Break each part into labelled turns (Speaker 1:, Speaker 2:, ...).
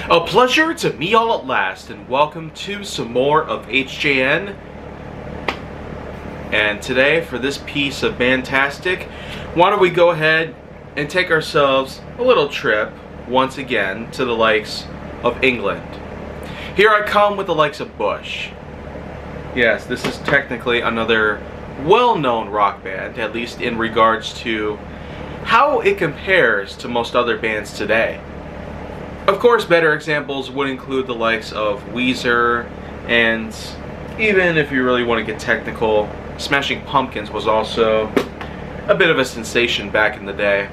Speaker 1: A pleasure to meet y'all at last, and welcome to some more of HJN. And today, for this piece of Bandtastic, why don't we go ahead and take ourselves a little trip, once again, to the likes of England. Here I come with the likes of Bush. Yes, this is technically another well-known rock band, at least in regards to how it compares to most other bands today. Of course, better examples would include the likes of Weezer, and even if you really want to get technical, Smashing Pumpkins was also a bit of a sensation back in the day.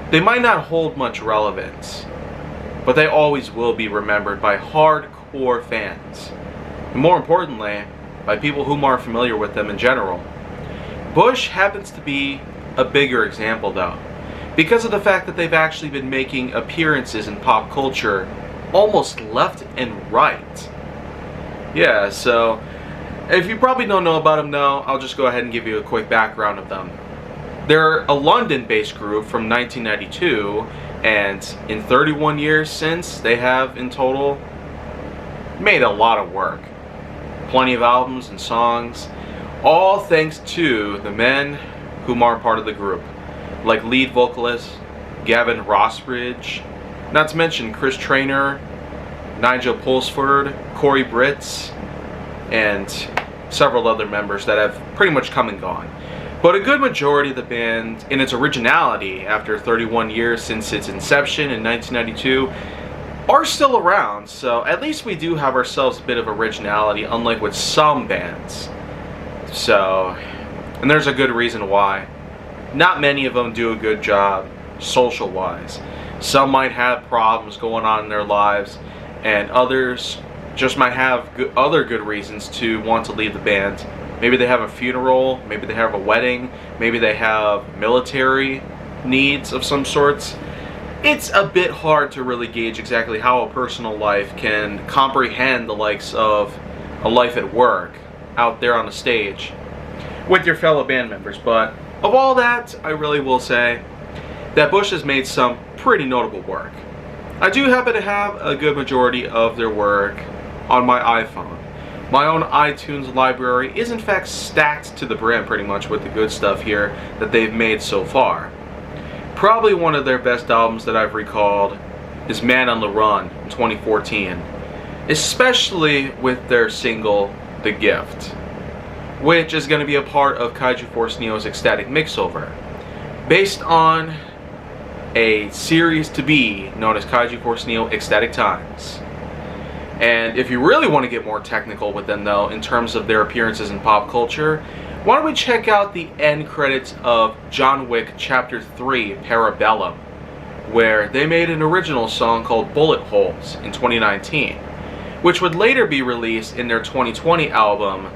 Speaker 1: They might not hold much relevance, but they always will be remembered by hardcore fans, and more importantly, by people whom are familiar with them in general. Bush happens to be a bigger example though, because of the fact that they've actually been making appearances in pop culture almost left and right. Yeah, so if you probably don't know about them now, I'll just go ahead and give you a quick background of them. They're a London-based group from 1992, and in 31 years since, they have in total made a lot of work. Plenty of albums and songs, all thanks to the men whom are part of the group, like lead vocalist Gavin Rossbridge, not to mention Chris Traynor, Nigel Pulsford, Corey Britz, and several other members that have pretty much come and gone. But a good majority of the band, in its originality after 31 years since its inception in 1992, are still around, so at least we do have ourselves a bit of originality, unlike with some bands. So, and there's a good reason why. Not many of them do a good job social-wise. Some might have problems going on in their lives, and others just might have other good reasons to want to leave the band. Maybe they have a funeral, maybe they have a wedding, maybe they have military needs of some sorts. It's a bit hard to really gauge exactly how a personal life can comprehend the likes of a life at work, out there on the stage, with your fellow band members, but of all that, I really will say that Bush has made some pretty notable work. I do happen to have a good majority of their work on my iPhone. My own iTunes library is in fact stacked to the brim pretty much with the good stuff here that they've made so far. Probably one of their best albums that I've recalled is Man on the Run in 2014, especially with their single, The Gift, which is going to be a part of Kaiju Force Neo's Ecstatic Mixover, based on a series to be known as Kaiju Force Neo Ecstatic Times. And if you really want to get more technical with them though, in terms of their appearances in pop culture, why don't we check out the end credits of John Wick Chapter 3 Parabellum, where they made an original song called Bullet Holes in 2019, which would later be released in their 2020 album.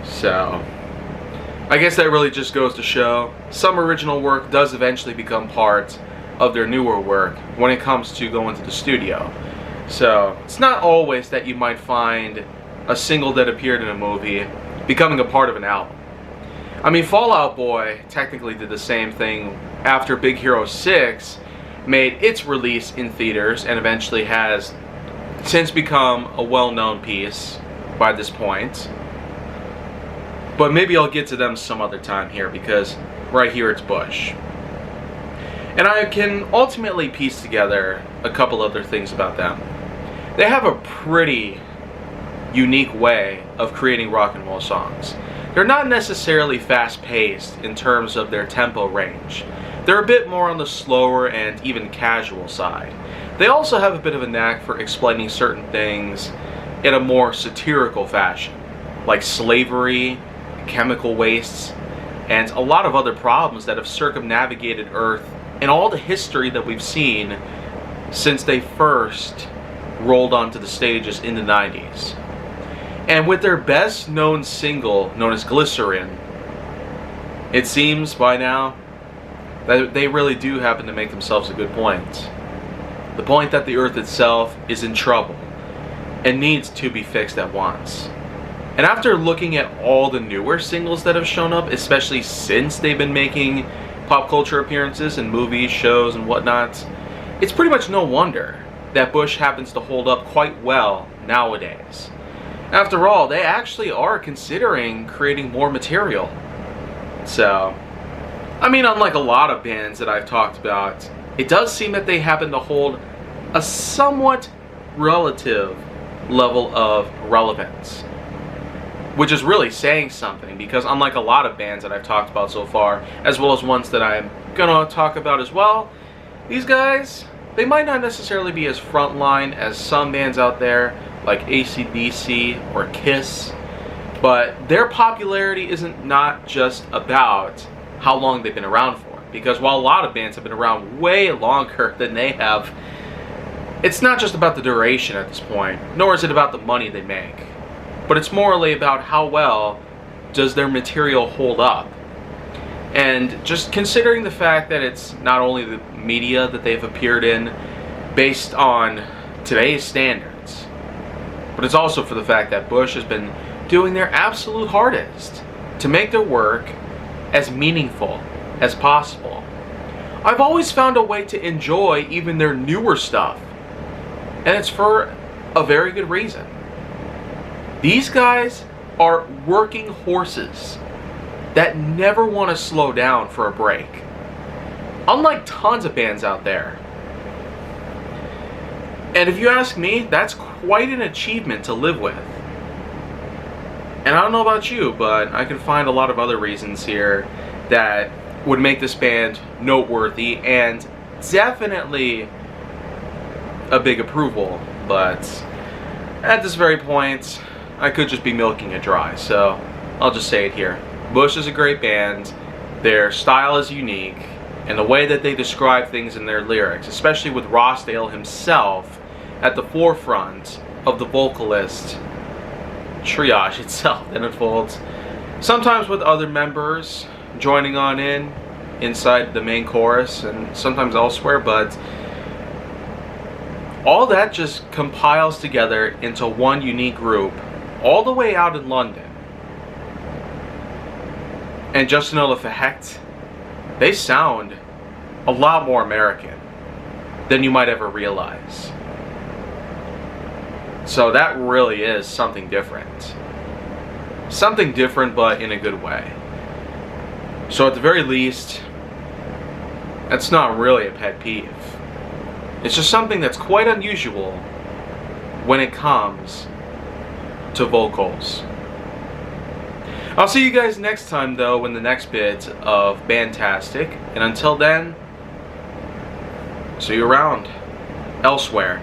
Speaker 1: So, I guess that really just goes to show some original work does eventually become part of their newer work when it comes to going to the studio. So, it's not always that you might find a single that appeared in a movie becoming a part of an album. I mean, Fall Out Boy technically did the same thing after Big Hero 6 made its release in theaters and eventually has since become a well-known piece by this point. But maybe I'll get to them some other time here, because right here it's Bush. And I can ultimately piece together a couple other things about them. They have a pretty unique way of creating rock and roll songs. They're not necessarily fast-paced in terms of their tempo range. They're a bit more on the slower and even casual side. They also have a bit of a knack for explaining certain things in a more satirical fashion, like slavery, chemical wastes, and a lot of other problems that have circumnavigated Earth and all the history that we've seen since they first rolled onto the stages in the 90s. And with their best known single, known as Glycerin, it seems by now that they really do happen to make themselves a good point. The point that the Earth itself is in trouble and needs to be fixed at once. And after looking at all the newer singles that have shown up, especially since they've been making pop culture appearances in movies, shows, and whatnot, it's pretty much no wonder that Bush happens to hold up quite well nowadays. After all, they actually are considering creating more material. So, I mean, unlike a lot of bands that I've talked about, it does seem that they happen to hold a somewhat relative level of relevance, which is really saying something, because unlike a lot of bands that I've talked about so far, as well as ones that I'm gonna talk about as well, these guys, they might not necessarily be as frontline as some bands out there like AC/DC or Kiss, but their popularity isn't not just about how long they've been around for, because while a lot of bands have been around way longer than they have, it's not just about the duration at this point, nor is it about the money they make, but it's morally about how well does their material hold up. And just considering the fact that it's not only the media that they've appeared in based on today's standards, but it's also for the fact that Bush has been doing their absolute hardest to make their work as meaningful as possible. I've always found a way to enjoy even their newer stuff, and it's for a very good reason. These guys are working horses that never want to slow down for a break, unlike tons of bands out there. And if you ask me, that's quite an achievement to live with. And I don't know about you, but I can find a lot of other reasons here that would make this band noteworthy and definitely a big approval. But at this very point, I could just be milking it dry, so I'll just say it here. Bush is a great band, their style is unique, and the way that they describe things in their lyrics, especially with Rossdale himself at the forefront of the vocalist triage itself that unfolds, sometimes with other members joining on in inside the main chorus and sometimes elsewhere, but all that just compiles together into one unique group all the way out in London. And just to know the fact, they sound a lot more American than you might ever realize. So that really is something different. Something different, but in a good way. So at the very least, that's not really a pet peeve. It's just something that's quite unusual when it comes to vocals. I'll see you guys next time, though, in the next bit of Bandtastic. And until then, see you around elsewhere.